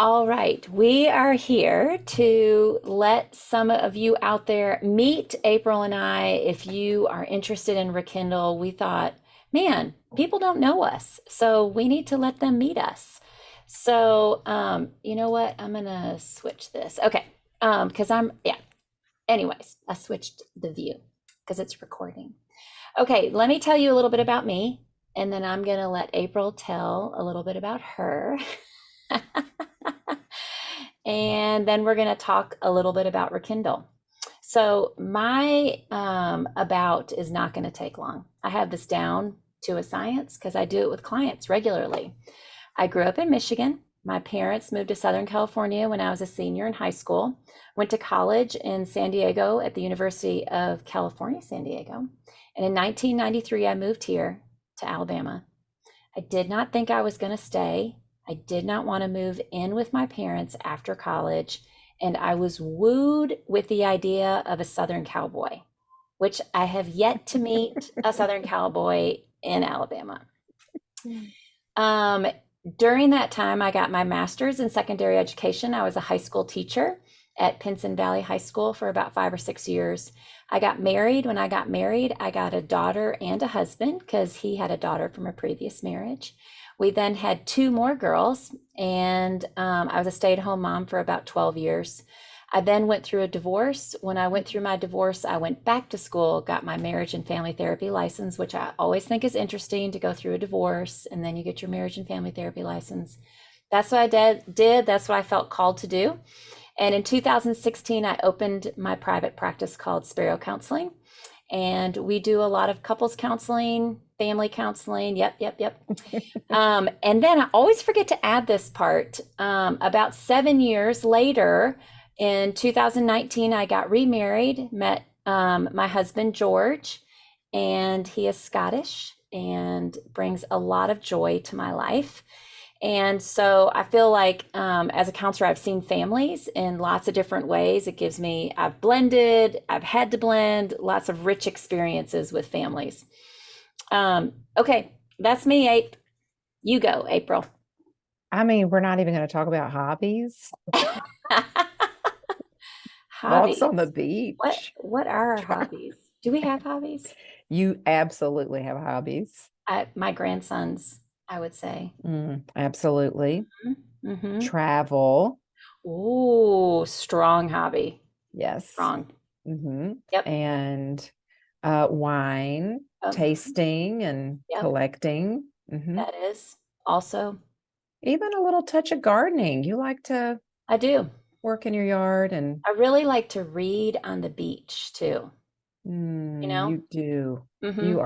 All right, we are here to let some of you out there meet April and I. If you are interested in Rekindle, we thought, man, people don't know us, so we need to let them meet us. So, you know what? I'm gonna switch this. Okay, because yeah. Anyways, I switched the view because it's recording. Okay, let me tell you a little bit about me, and then I'm gonna let April tell a little bit about her. And then we're going to talk a little bit about Rekindle. So my about is not going to take long. I have this down to a science because I do it with clients regularly. I grew up in Michigan. My parents moved to Southern California when I was a senior in high school. Went to college in San Diego at the University of California, San Diego. And in 1993, I moved here to Alabama. I did not think I was going to stay. I did not want to move in with my parents after college. And I was wooed with the idea of a Southern cowboy, which I have yet to meet a Southern cowboy in Alabama. Um, During that time, I got my master's in secondary education. I was a high school teacher at Pinson Valley High School for about 5 or 6 years. I got married. When I got married, I got a daughter and a husband because he had a daughter from a previous marriage. We then had two more girls, and I was a stay-at-home mom for about 12 years. I then went through a divorce. When I went through my divorce, I went back to school, got my marriage and family therapy license, which I always think is interesting to go through a divorce and then you get your marriage and family therapy license. That's what I did. That's what I felt called to do. And in 2016, I opened my private practice called Sparrow Counseling. And we do a lot of couples counseling, family counseling. Yep. And then I always forget to add this part. About 7 years later, in 2019, I got remarried, met my husband, George, and he is Scottish and brings a lot of joy to my life. And so I feel like as a counselor, I've seen families in lots of different ways. I've blended, I've had to blend, lots of rich experiences with families. Okay, that's me, Ape. You go, April. I mean, we're not even going to talk about hobbies. Walks on the Hobbies. What beach. what are our Try- hobbies? Do we have hobbies? You absolutely have hobbies. My grandsons, I would say. Absolutely. Mm-hmm. Travel. Ooh, strong hobby. Yes. Strong. hmm Yep. And wine, Mhm. tasting and Yep. collecting. That is also, Even a little touch of gardening. You like to I do. work in your yard and I really like to read on the beach too, you know? you do. Hmm. You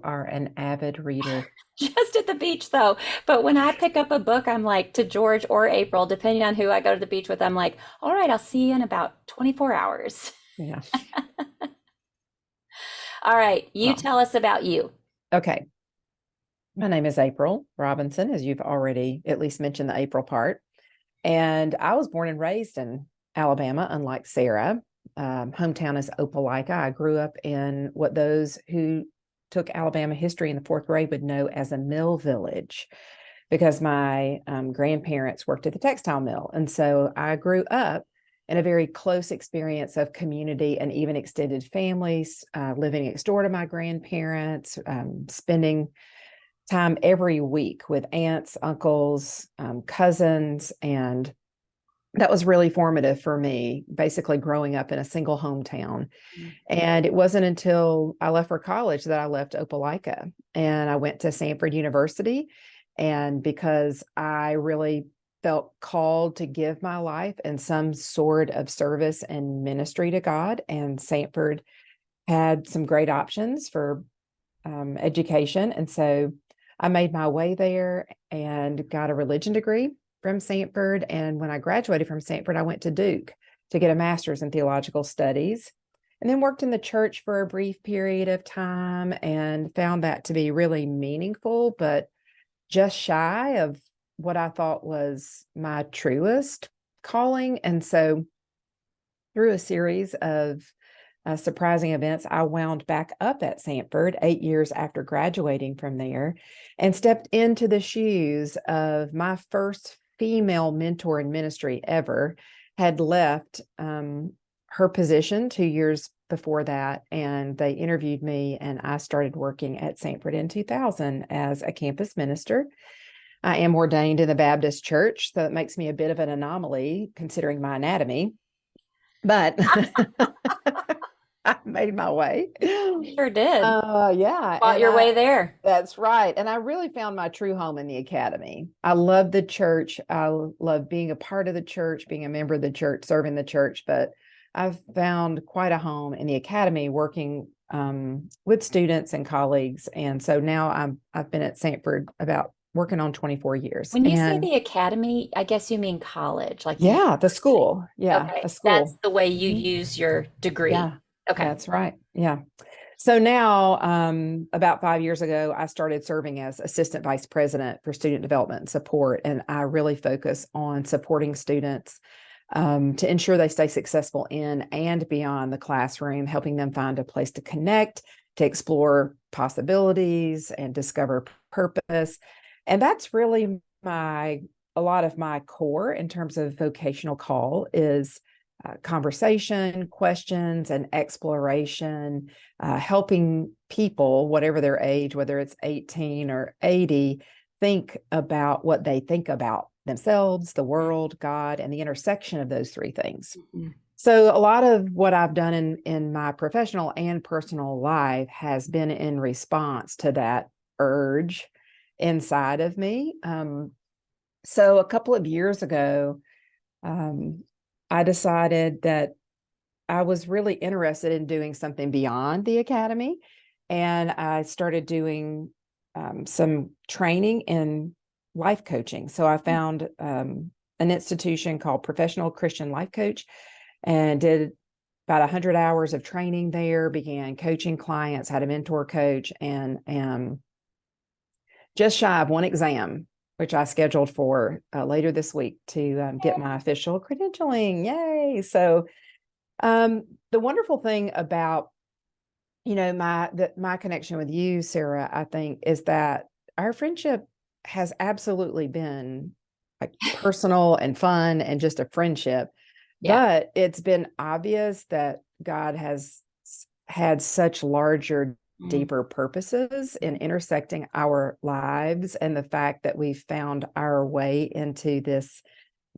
are an avid reader. Just at the beach though. But when I pick up a book, I'm like to George or April, depending on who I go to the beach with, I'm like, all right, I'll see you in about 24 hours. Yeah. All right, you Well, tell us about you. okay. My name is April Robinson, as you've already at least mentioned the April part. And I was born and raised in Alabama, unlike Sarah. Hometown is Opelika. I grew up in what those who took Alabama history in the fourth grade would know as a mill village because my grandparents worked at the textile mill. And so I grew up in a very close experience of community and even extended families, living next door to my grandparents, spending time every week with aunts, uncles, cousins, and that was really formative for me, basically growing up in a single hometown. And it wasn't until I left for college that I left Opelika and I went to Samford University. And because I really felt called to give my life in some sort of service and ministry to God, and Samford had some great options for education. And so I made my way there and got a religion degree from Samford. And when I graduated from Samford, I went to Duke to get a master's in theological studies and then worked in the church for a brief period of time and found that to be really meaningful, but just shy of what I thought was my truest calling. And so through a series of surprising events, I wound back up at Samford 8 years after graduating from there and stepped into the shoes of my first female mentor in ministry ever, had left her position 2 years before that, and they interviewed me, and I started working at Sanford in 2000 as a campus minister. I am ordained in the Baptist church, so that makes me a bit of an anomaly considering my anatomy, but I made my way. Sure did. Yeah, Fought and your way there. that's right. And I really found my true home in the academy. I love the church. I love being a part of the church, being a member of the church, serving the church, but I've found quite a home in the academy working with students and colleagues. And so now I've been at Sanford about working on 24 years. When you say And the academy, I guess you mean college, like the yeah, the university. school. Yeah, Okay, a that's school. the way you Mhm. use your degree. Yeah, Okay. that's right. Yeah. So now, about 5 years ago, I started serving as assistant vice president for student development and support. And I really focus on supporting students to ensure they stay successful in and beyond the classroom, helping them find a place to connect, to explore possibilities and discover purpose. And that's really a lot of my core in terms of vocational call is conversation, questions, and exploration, helping people, whatever their age, whether it's 18 or 80, think about what they think about themselves, the world, God, and the intersection of those three things. Mhm. So a lot of what I've done in my professional and personal life has been in response to that urge inside of me. So a couple of years ago, um, I decided that I was really interested in doing something beyond the academy. And I started doing some training in life coaching. So I found an institution called Professional Christian Life Coach and did about 100 hours of training there, began coaching clients, had a mentor coach, and just shy of one exam, which I scheduled for later this week to get my official credentialing. Yay! So the wonderful thing about my connection with you, Sarah, I think, is that our friendship has absolutely been like personal and fun and just a friendship. Yeah. But it's been obvious that God has had such larger, Mm. deeper purposes in intersecting our lives. And the fact that we found our way into this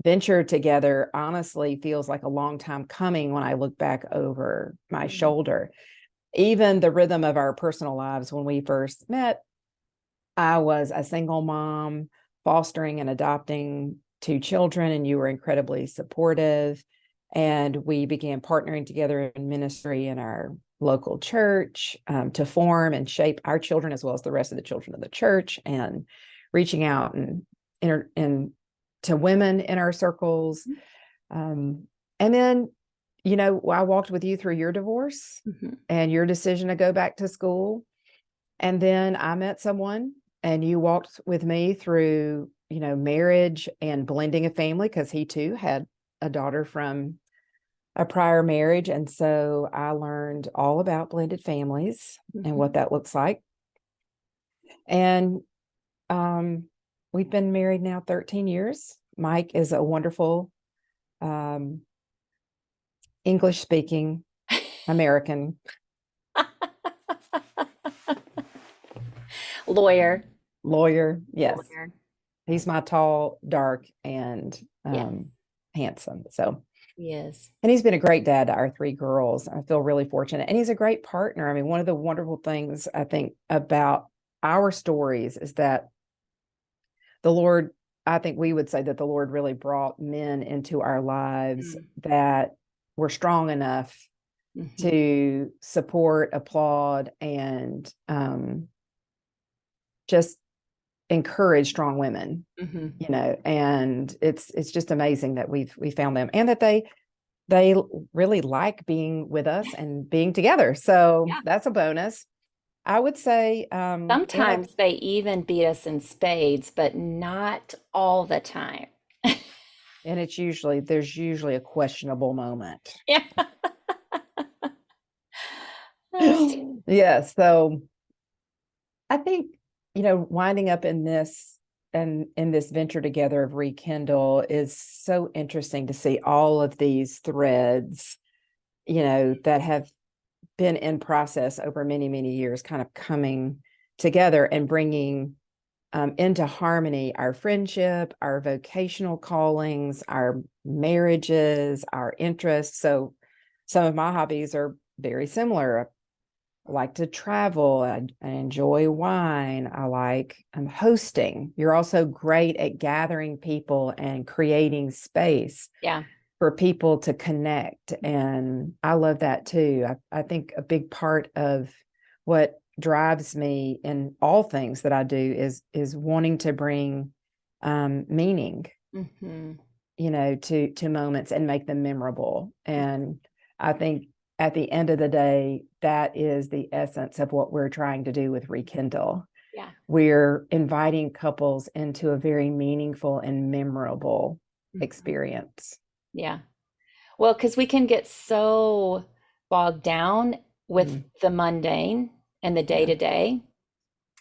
venture together honestly feels like a long time coming when I look back over my Mm. shoulder. Even the rhythm of our personal lives when we first met, I was a single mom, fostering and adopting two children, and you were incredibly supportive. And we began partnering together in ministry in our local church to form and shape our children as well as the rest of the children of the church, and reaching out and to women in our circles. And then, I walked with you through your divorce Mhm. and your decision to go back to school. And then I met someone, and you walked with me through, marriage and blending a family, because he too had a daughter from a prior marriage. And so I learned all about blended families and Mhm. what that looks like. And we've been married now 13 years. Mike is a wonderful um, English speaking American Lawyer. lawyer. Yes. Lawyer. He's my tall, dark, and Yes, handsome. So, he is. and he's been a great dad to our three girls. I feel really fortunate. And he's a great partner. I mean, one of the wonderful things I think about our stories is that the Lord, I think we would say that the Lord really brought men into our lives Mm. that were strong enough Mhm. to support, applaud, and just encourage strong women, Mhm. and it's just amazing that we found them, and that they really like being with us and being together. So Yeah. that's a bonus. I would say, and Sometimes they even beat us in spades, but not all the time. there's usually a questionable moment. Yeah. Yes. So I think, winding up in this and in this venture together of Rekindle is so interesting to see all of these threads, that have been in process over many, many years, kind of coming together and bringing into harmony our friendship, our vocational callings, our marriages, our interests. So some of my hobbies are very similar. I like to travel. I enjoy wine. I like hosting. You're also great at gathering people and creating space Yeah. for people to connect. And I love that too. I think a big part of what drives me in all things that I do is wanting to bring meaning, Hmm. to moments and make them memorable. And I think at the end of the day, that is the essence of what we're trying to do with Rekindle. Yeah. We're inviting couples into a very meaningful and memorable Mhm. experience. Yeah. Well, because we can get so bogged down with Mm, the mundane and the day yeah, to day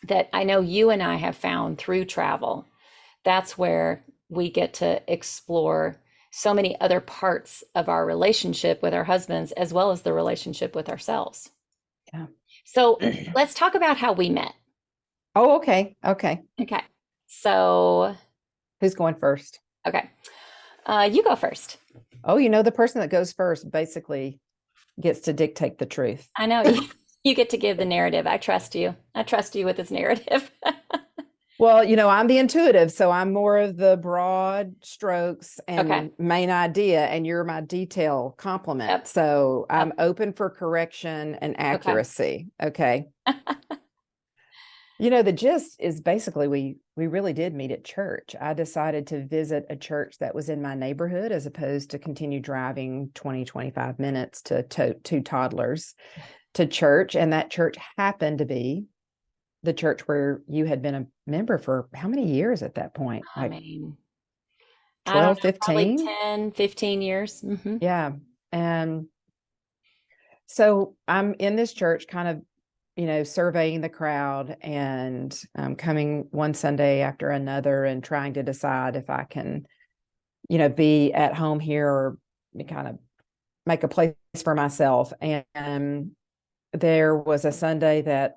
that I know you and I have found through travel. That's where we get to explore so many other parts of our relationship with our husbands, as well as the relationship with ourselves. yeah. So let's talk about how we met. Oh, okay. Okay. Okay. So, Who's going first? okay. You go first. Oh, the person that goes first basically gets to dictate the truth. I know you get to give the narrative. I trust you. I trust you with this narrative. Well, I'm the intuitive, so I'm more of the broad strokes Okay. and main idea, and you're my detail complement. Yep. So Yep. I'm open for correction and Okay. accuracy. Okay. The gist is basically we really did meet at church. I decided to visit a church that was in my neighborhood as opposed to continue driving 20-25 minutes to tote two toddlers to church. And that church happened to be the church where you had been a member for how many years at that point? I Like mean, I don't 12, know, probably 15? 10, 15 years. Hmm. Yeah. And so I'm in this church kind of, surveying the crowd and coming one Sunday after another and trying to decide if I can, be at home here or kind of make a place for myself. And there was a Sunday that,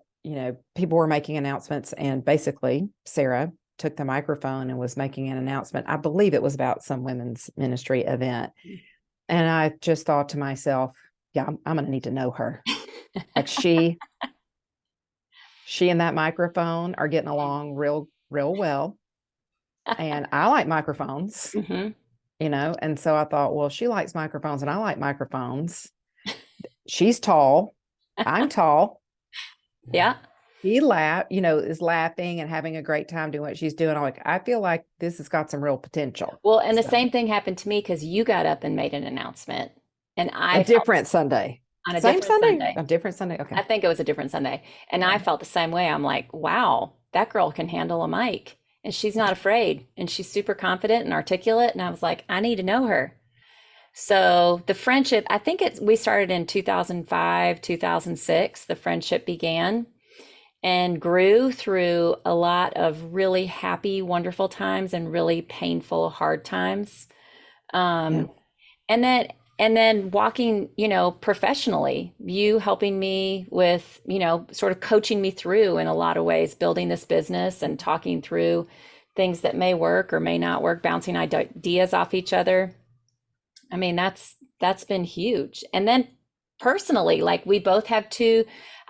people were making announcements, and basically Sarah took the microphone and was making an announcement. I believe it was about some women's ministry event. And I just thought to myself, yeah, I'm going to need to know her. Like she and that microphone are getting along real, real well. And I like microphones, Hmm. and so I thought, well, she likes microphones and I like microphones. She's tall. I'm tall. Yeah. She is laughing and having a great time doing what she's doing. I'm like, I feel like this has got some real potential. Well, and the So same thing happened to me because you got up and made an announcement, and a I felt different Sunday. on a Same different Sunday? Sunday. A different Sunday. Okay. I think it was a different Sunday. And I Okay. felt the same way. I'm like, wow, that girl can handle a mic and she's not afraid and she's super confident and articulate. And I was like, I need to know her. So the friendship, I think we started in 2005, 2006. The friendship began and grew through a lot of really happy, wonderful times and really painful, hard times. Yeah. Um, and then walking, professionally, you helping me with, sort of coaching me through in a lot of ways, building this business and talking through things that may work or may not work, bouncing ideas off each other. I mean, that's been huge. And then personally, like we both have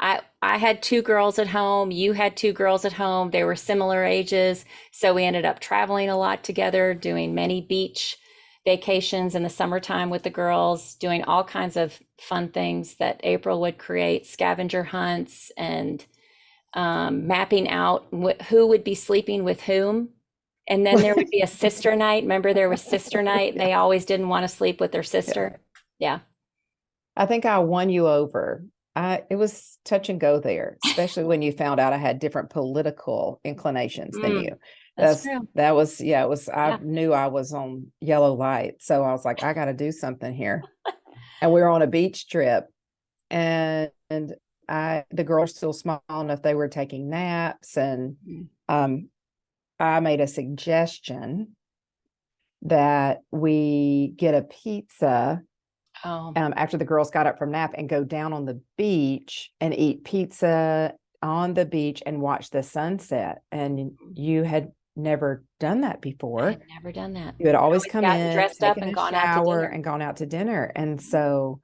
I had two girls at home, you had two girls at home. They were similar ages, so we ended up traveling a lot together, doing many beach vacations in the summertime with the girls, doing all kinds of fun things that April would create, scavenger hunts and mapping out who would be sleeping with whom. And then there would be a sister night. Remember, there was sister night, and Yeah. they always didn't want to sleep with their Yeah. sister. Yeah. I think I won you over. It was touch and go there, especially when you found out I had different political inclinations than Mm, you. that's true. That was, yeah, it was, I Yeah. knew I was on yellow light. So I was like, I got to do something here. And we were on a beach trip, and the girls still small enough, they were taking naps, and Mm. um I made a suggestion that we get a pizza Oh, after the girls got up from nap and go down on the beach and eat pizza on the beach and watch the sunset. And you had never done that I before. had never done that. You had I'd always always come gotten in, dressed up taken and a gone out to shower, dinner. and gone out to dinner. And so,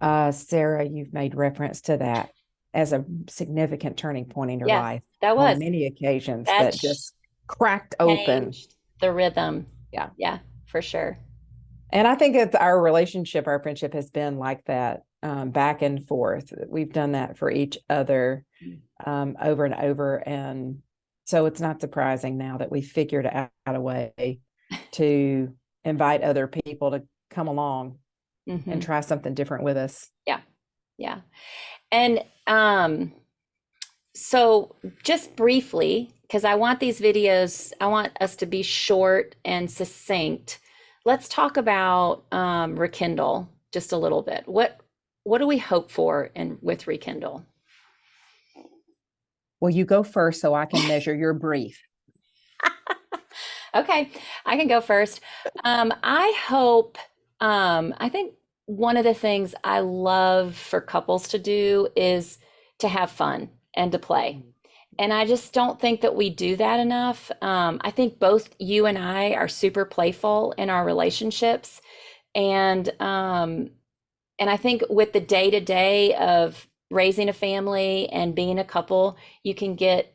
Sarah, you've made reference to that as a significant turning point in your Yeah, life that on was. many occasions That that just cracked open. changed the rhythm. Yeah. Yeah, for sure. And I think it's our relationship, our friendship has been like that, back and forth. We've done that for each other, over and over. And so it's not surprising now that we figured out a way to invite other people to come along and Hmm. try something different with us. Yeah, yeah. And so just briefly, because I want these videos, I want us to be short and succinct. Let's talk about Rekindle just a little bit. What do we hope for in with Rekindle? Well, you go first so I can measure your brief. Okay, I can go first. I hope, I think one of the things I love for couples to do is to have fun and to play. And I just don't think that we do that enough. I think both you and I are super playful in our relationships. And I think with the day to day of raising a family and being a couple, you can get,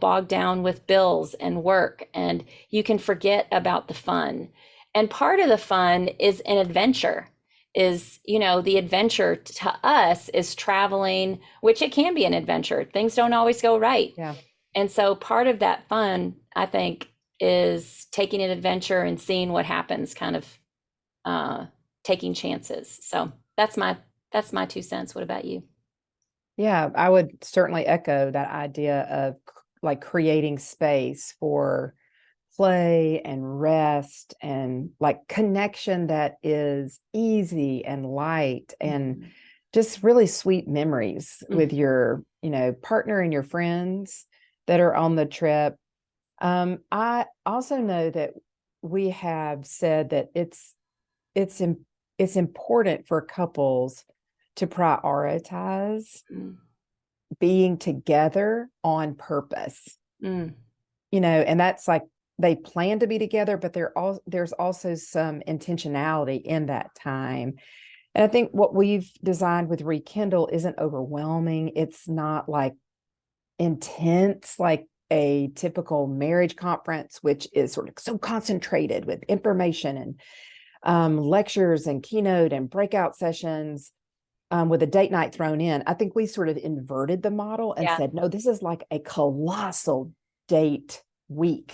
bogged down with bills and work, and you can forget about the fun. And part of the fun is an adventure, the adventure to us is traveling, which it can be an adventure. Things don't always go right. Yeah. And so part of that fun, I think, is taking an adventure and seeing what happens, kind of uh, taking chances. So that's my 2 cents. What about you? Yeah, I would certainly echo that idea of like creating space for play and rest and like connection that is easy and light and Mhm. just really sweet memories with Mhm. your, partner and your friends that are on the trip. I also know that we have said that it's it's important for couples to prioritize Mm. being together on purpose, Mm. and that's like they plan to be together, but there's also some intentionality in that time. And I think what we've designed with Rekindle isn't overwhelming. It's not like intense, like a typical marriage conference, which is sort of so concentrated with information and lectures and keynote and breakout sessions, with a date night thrown in. I think we sort of inverted the model and Yeah. said, no, this is like a colossal date week.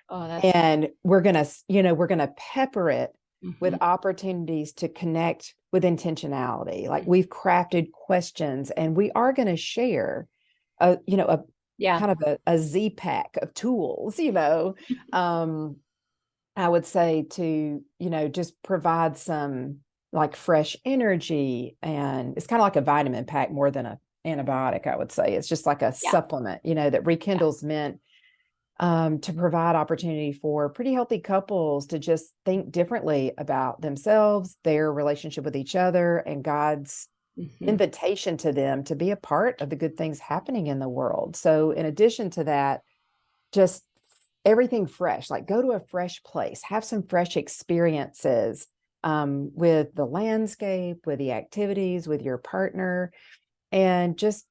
Oh, that's. And we're going to pepper it with Mhm. opportunities to connect with intentionality. Like Mhm. we've crafted questions and we are going to share a Yeah. kind of a Z pack of tools, um, I would say to, just provide some like fresh energy. And it's kind of like a vitamin pack more than a antibiotic, I would say. It's just like a Yeah. supplement, that Yeah. Rekindle's meant, to provide opportunity for pretty healthy couples to just think differently about themselves, their relationship with each other, and God's Mhm. invitation to them to be a part of the good things happening in the world. So, in addition to that, just everything fresh, like go to a fresh place, have some fresh experiences, with the landscape, with the activities, with your partner, and just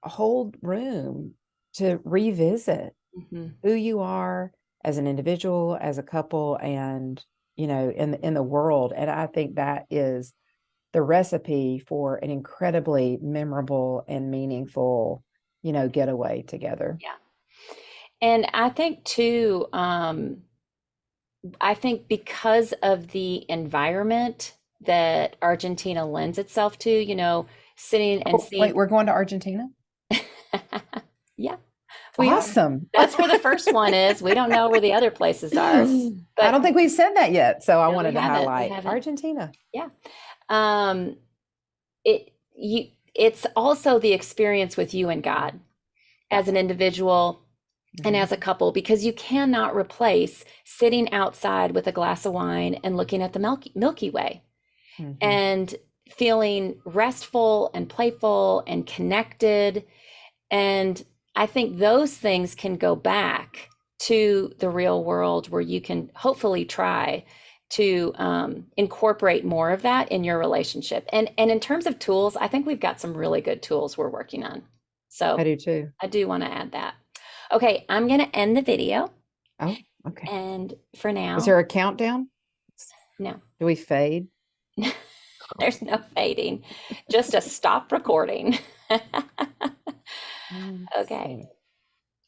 hold room to revisit Mhm. who you are as an individual, as a couple, and in the world. And I think that is the recipe for an incredibly memorable and meaningful, getaway together. Yeah. And I think too, I think because of the environment that Argentina lends itself to, sitting and Oh, seeing. wait, we're going to Argentina? Yeah, we are. Awesome. That's where the first one is. We don't know where the other places are, I but don't think we've said that yet. So I no, we wanted to haven't. We highlight haven't. Argentina. Yeah. Um, it's also the experience with you and God as an individual, and Mhm. as a couple, because you cannot replace sitting outside with a glass of wine and looking at the Milky Way Mhm. and feeling restful and playful and connected. And I think those things can go back to the real world where you can hopefully try to incorporate more of that in your relationship. And in terms of tools, I think we've got some really good tools we're working on. I So do too. I do want to add that. Okay, I'm going to end the video. Oh, okay. And for Is now, there a countdown? no, Do we fade? there's no fading, just a stop recording. Let's Okay. see.